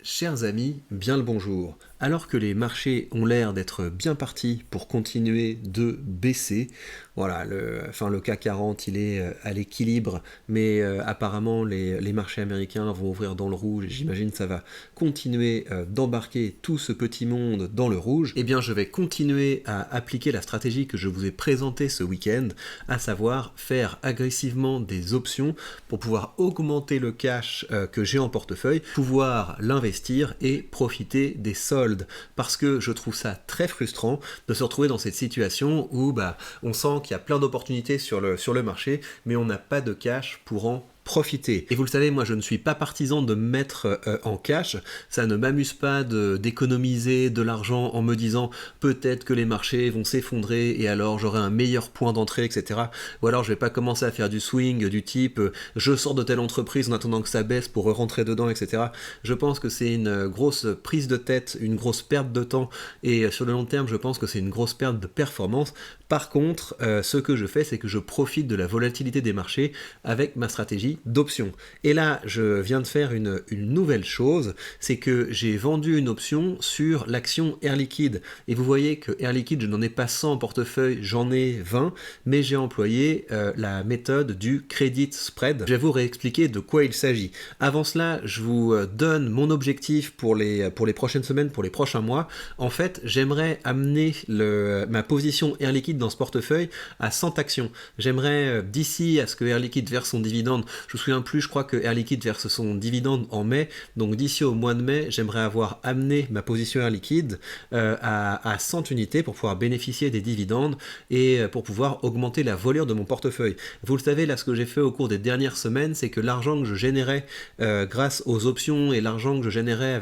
Chers amis, bien le bonjour. Alors que les marchés ont l'air d'être bien partis pour continuer de baisser, voilà, le CAC 40 il est à l'équilibre, mais apparemment les marchés américains vont ouvrir dans le rouge et j'imagine que ça va continuer d'embarquer tout ce petit monde dans le rouge. Eh bien je vais continuer à appliquer la stratégie que je vous ai présentée ce week-end, à savoir faire agressivement des options pour pouvoir augmenter le cash que j'ai en portefeuille, pouvoir l'investir et profiter des soldes, parce que je trouve ça très frustrant de se retrouver dans cette situation où on sent qu'il y a plein d'opportunités sur le marché, mais on n'a pas de cash pour en profiter. Et vous le savez, moi je ne suis pas partisan de mettre en cash, ça ne m'amuse pas d'économiser de l'argent en me disant peut-être que les marchés vont s'effondrer et alors j'aurai un meilleur point d'entrée, etc. Ou alors je vais pas commencer à faire du swing du type je sors de telle entreprise en attendant que ça baisse pour rentrer dedans, etc. Je pense que c'est une grosse prise de tête, une grosse perte de temps et sur le long terme je pense que c'est une grosse perte de performance. Par contre, ce que je fais, c'est que je profite de la volatilité des marchés avec ma stratégie d'options. Et là, je viens de faire une nouvelle chose, c'est que j'ai vendu une option sur l'action Air Liquide. Et vous voyez que Air Liquide, je n'en ai pas 100 en portefeuille, j'en ai 20, mais j'ai employé la méthode du credit spread. Je vais vous réexpliquer de quoi il s'agit. Avant cela, je vous donne mon objectif pour les prochaines semaines, pour les prochains mois. En fait, j'aimerais amener ma position Air Liquide dans ce portefeuille à 100 actions. J'aimerais, d'ici à ce que Air Liquide verse son dividende, je me souviens plus, je crois que Air Liquide verse son dividende en mai, donc d'ici au mois de mai, j'aimerais avoir amené ma position Air Liquide à 100 unités pour pouvoir bénéficier des dividendes et pour pouvoir augmenter la voilure de mon portefeuille. Vous le savez, là, ce que j'ai fait au cours des dernières semaines, c'est que l'argent que je générais grâce aux options et l'argent que je générais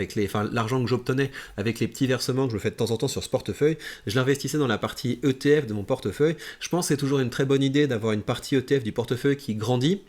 l'argent que j'obtenais avec les petits versements que je fais de temps en temps sur ce portefeuille, je l'investissais dans la partie ETF de mon portefeuille. Je pense que c'est toujours une très bonne idée d'avoir une partie ETF du portefeuille qui grandit,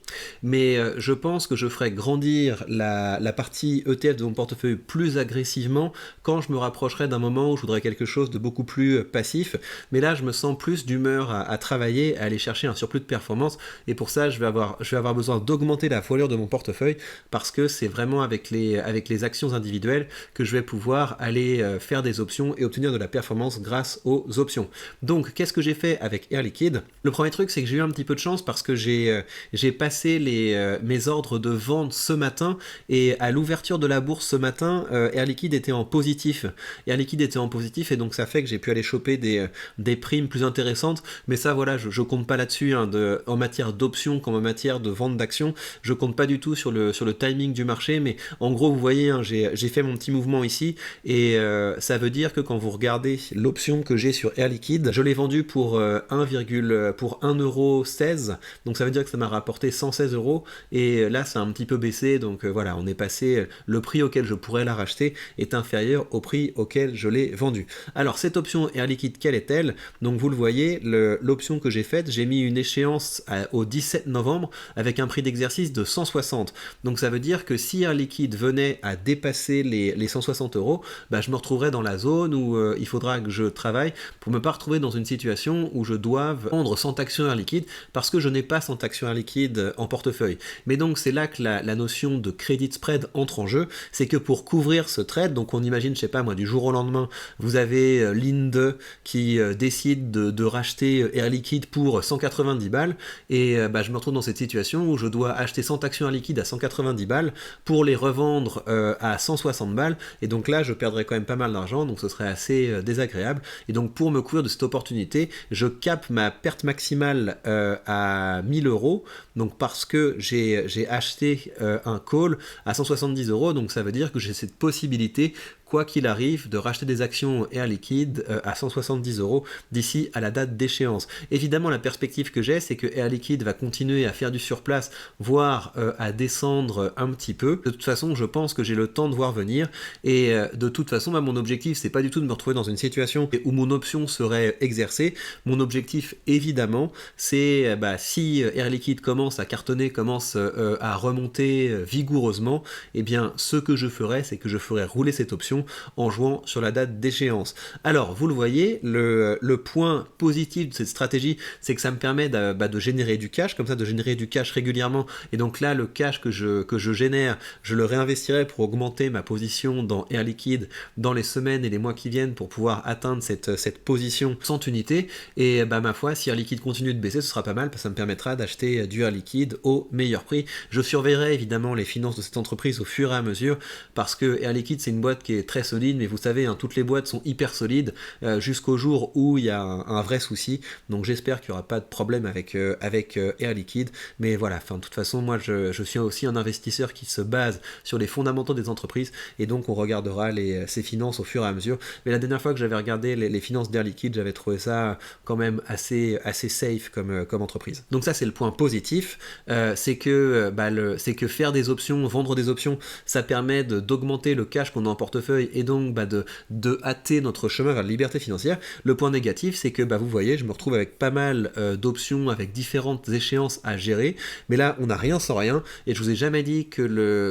mais je pense que je ferai grandir la partie ETF de mon portefeuille plus agressivement quand je me rapprocherai d'un moment où je voudrais quelque chose de beaucoup plus passif. Mais là, je me sens plus d'humeur à travailler, à aller chercher un surplus de performance, et pour ça, je vais avoir besoin d'augmenter la voilure de mon portefeuille, parce que c'est vraiment avec les actions individuelles que je vais pouvoir aller faire des options et obtenir de la performance grâce aux options. Donc, qu'est-ce que j'ai fait avec Air Liquide ? Le premier truc, c'est que j'ai eu un petit peu de chance parce que j'ai passé mes ordres de vente ce matin, et à l'ouverture de la bourse ce matin, Air Liquide était en positif. Air Liquide était en positif, et donc ça fait que j'ai pu aller choper des primes plus intéressantes, mais ça voilà, je compte pas là-dessus, en matière d'options comme en matière de vente d'actions, je compte pas du tout sur le timing du marché, mais en gros vous voyez, j'ai fait mon petit mouvement ici, et ça veut dire que quand vous regardez l'option que j'ai sur Air Liquide, je l'ai vendue pour 1,16€, donc ça veut dire que ça m'a rapporté 116 euros, et là ça a un petit peu baissé, donc voilà, on est passé, le prix auquel je pourrais la racheter est inférieur au prix auquel je l'ai vendue. Alors cette option Air Liquide, quelle est-elle ? Donc vous le voyez, l'option que j'ai faite, j'ai mis une échéance au 17 novembre avec un prix d'exercice de 160, donc ça veut dire que si Air Liquide venait à dépasser les 160 euros, je me retrouverais dans la zone où il faudra que je travaille pour ne pas retrouver dans une situation où je doive vendre 100 actions Air Liquide, parce que je n'ai pas 100 actions Air Liquide en portefeuille. Mais donc c'est là que la notion de credit spread entre en jeu, c'est que pour couvrir ce trade, donc on imagine, je sais pas moi, du jour au lendemain, vous avez Linde qui décide de racheter Air Liquide pour 190 balles, et je me retrouve dans cette situation où je dois acheter 100 actions Air Liquide à 190 balles pour les revendre à 160 balles, et donc là je perdrais quand même pas mal d'argent, donc ce serait assez désagréable. Et donc pour me couvrir de cette opportunité, je capte ma perte maximale à 1000 euros, donc parce que j'ai acheté un call à 170 euros, donc ça veut dire que j'ai cette possibilité, quoi qu'il arrive, de racheter des actions Air Liquide à 170 euros d'ici à la date d'échéance. Évidemment, la perspective que j'ai, c'est que Air Liquide va continuer à faire du surplace, voire à descendre un petit peu. De toute façon, je pense que j'ai le temps de voir venir, et de toute façon, mon objectif, c'est pas du tout de me retrouver dans une situation où mon option serait exercée. Mon objectif, évidemment, c'est si Air Liquide commence à cartonner, commence à remonter vigoureusement, eh bien, ce que je ferai, c'est que je ferai rouler cette option options en jouant sur la date d'échéance. Alors, vous le voyez, le point positif de cette stratégie, c'est que ça me permet de générer du cash, comme ça, de générer du cash régulièrement. Et donc là, le cash que je génère, je le réinvestirai pour augmenter ma position dans Air Liquide dans les semaines et les mois qui viennent pour pouvoir atteindre cette position 100 unités. Et ma foi, si Air Liquide continue de baisser, ce sera pas mal, parce que ça me permettra d'acheter du Air Liquide au meilleur prix. Je surveillerai évidemment les finances de cette entreprise au fur et à mesure, parce que Air Liquide, c'est une boîte qui est très solide, mais vous savez, hein, toutes les boîtes sont hyper solides jusqu'au jour où il y a un vrai souci. Donc j'espère qu'il n'y aura pas de problème avec Air Liquide. Mais voilà, de toute façon, moi je suis aussi un investisseur qui se base sur les fondamentaux des entreprises, et donc on regardera ses finances au fur et à mesure. Mais la dernière fois que j'avais regardé les finances d'Air Liquide, j'avais trouvé ça quand même assez safe comme entreprise. Donc ça, c'est le point positif, c'est que faire des options, vendre des options, ça permet d'augmenter le cash qu'on a en portefeuille, et donc de hâter notre chemin vers la liberté financière. Le point négatif, c'est que vous voyez, je me retrouve avec pas mal d'options, avec différentes échéances à gérer, mais là on n'a rien sans rien, et je vous ai jamais dit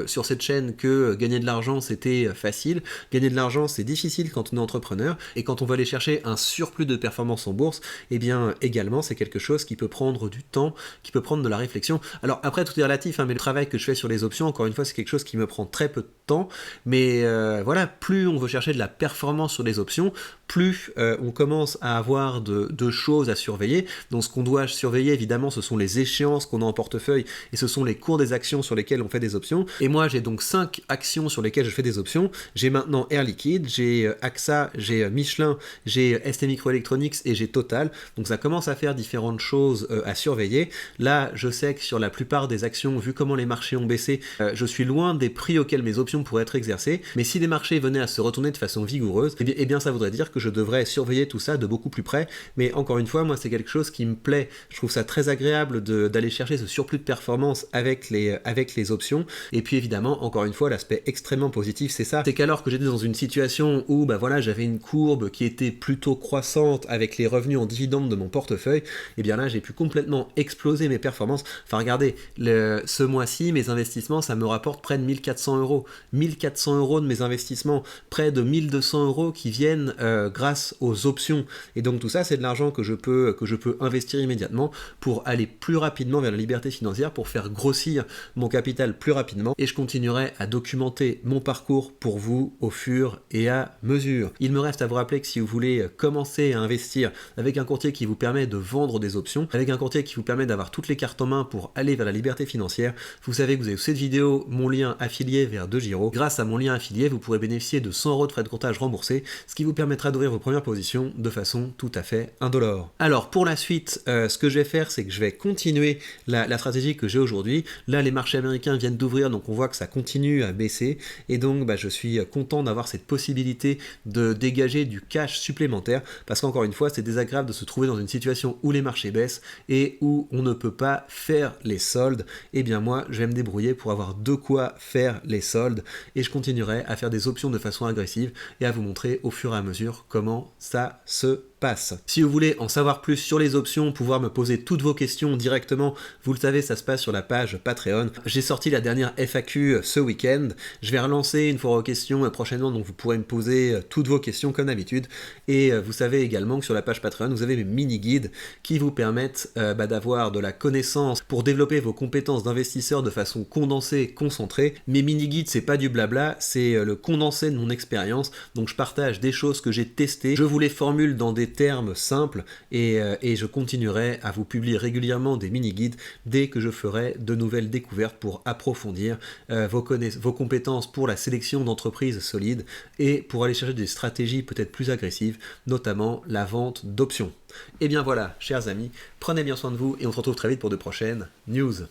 sur cette chaîne que gagner de l'argent c'était facile. Gagner de l'argent c'est difficile quand on est entrepreneur, et quand on va aller chercher un surplus de performance en bourse, et bien également c'est quelque chose qui peut prendre du temps, qui peut prendre de la réflexion. Alors après, tout est relatif, hein, mais le travail que je fais sur les options, encore une fois, c'est quelque chose qui me prend très peu de temps, mais voilà, plus on veut chercher de la performance sur les options, plus on commence à avoir de choses à surveiller. Donc ce qu'on doit surveiller, évidemment, ce sont les échéances qu'on a en portefeuille, et ce sont les cours des actions sur lesquelles on fait des options. Et moi, j'ai donc 5 actions sur lesquelles je fais des options. J'ai maintenant Air Liquide, j'ai AXA, j'ai Michelin, j'ai ST Microelectronics et j'ai Total. Donc ça commence à faire différentes choses à surveiller. Là, je sais que sur la plupart des actions, vu comment les marchés ont baissé, je suis loin des prix auxquels mes options pourraient être exercées. Mais si les marchés venaient à se retourner de façon vigoureuse, eh bien ça voudrait dire que je devrais surveiller tout ça de beaucoup plus près. Mais encore une fois, moi, c'est quelque chose qui me plaît. Je trouve ça très agréable d'aller chercher ce surplus de performance avec les options. Et puis évidemment, encore une fois, l'aspect extrêmement positif, c'est ça. C'est qu'alors que j'étais dans une situation où j'avais une courbe qui était plutôt croissante avec les revenus en dividendes de mon portefeuille, et bien là, j'ai pu complètement exploser mes performances. Enfin, regardez, ce mois-ci, mes investissements, ça me rapporte près de 1400 euros. 1400 euros de mes investissements, près de 1200 euros qui viennent grâce aux options. Et donc tout ça, c'est de l'argent que je peux investir immédiatement pour aller plus rapidement vers la liberté financière, pour faire grossir mon capital plus rapidement. Et je continuerai à documenter mon parcours pour vous au fur et à mesure. Il me reste à vous rappeler que si vous voulez commencer à investir avec un courtier qui vous permet de vendre des options, avec un courtier qui vous permet d'avoir toutes les cartes en main pour aller vers la liberté financière, vous savez que vous avez sous cette vidéo mon lien affilié vers DeGiro. Grâce à mon lien affilié, vous pourrez bénéficier de 100 euros de frais de courtage remboursés, ce qui vous permettra d'ouvrir vos premières positions de façon tout à fait indolore. Alors pour la suite, ce que je vais faire, c'est que je vais continuer la stratégie que j'ai aujourd'hui. Là, les marchés américains viennent d'ouvrir, donc on voit que ça continue à baisser, et donc je suis content d'avoir cette possibilité de dégager du cash supplémentaire, parce qu'encore une fois, c'est désagréable de se trouver dans une situation où les marchés baissent et où on ne peut pas faire les soldes. Et bien moi, je vais me débrouiller pour avoir de quoi faire les soldes, et je continuerai à faire des options de façon agressive et à vous montrer au fur et à mesure comment ça se passe. Si vous voulez en savoir plus sur les options, pouvoir me poser toutes vos questions directement, vous le savez, ça se passe sur la page Patreon. J'ai sorti la dernière FAQ ce week-end. Je vais relancer une fois vos questions prochainement, donc vous pourrez me poser toutes vos questions comme d'habitude. Et vous savez également que sur la page Patreon, vous avez mes mini-guides qui vous permettent d'avoir de la connaissance pour développer vos compétences d'investisseur de façon condensée, concentrée. Mes mini-guides, c'est pas du blabla, c'est le condensé de mon expérience. Donc je partage des choses que j'ai testées, je vous les formule dans des termes simples, et je continuerai à vous publier régulièrement des mini-guides dès que je ferai de nouvelles découvertes pour approfondir vos compétences pour la sélection d'entreprises solides et pour aller chercher des stratégies peut-être plus agressives, notamment la vente d'options. Et bien voilà, chers amis, prenez bien soin de vous et on se retrouve très vite pour de prochaines news.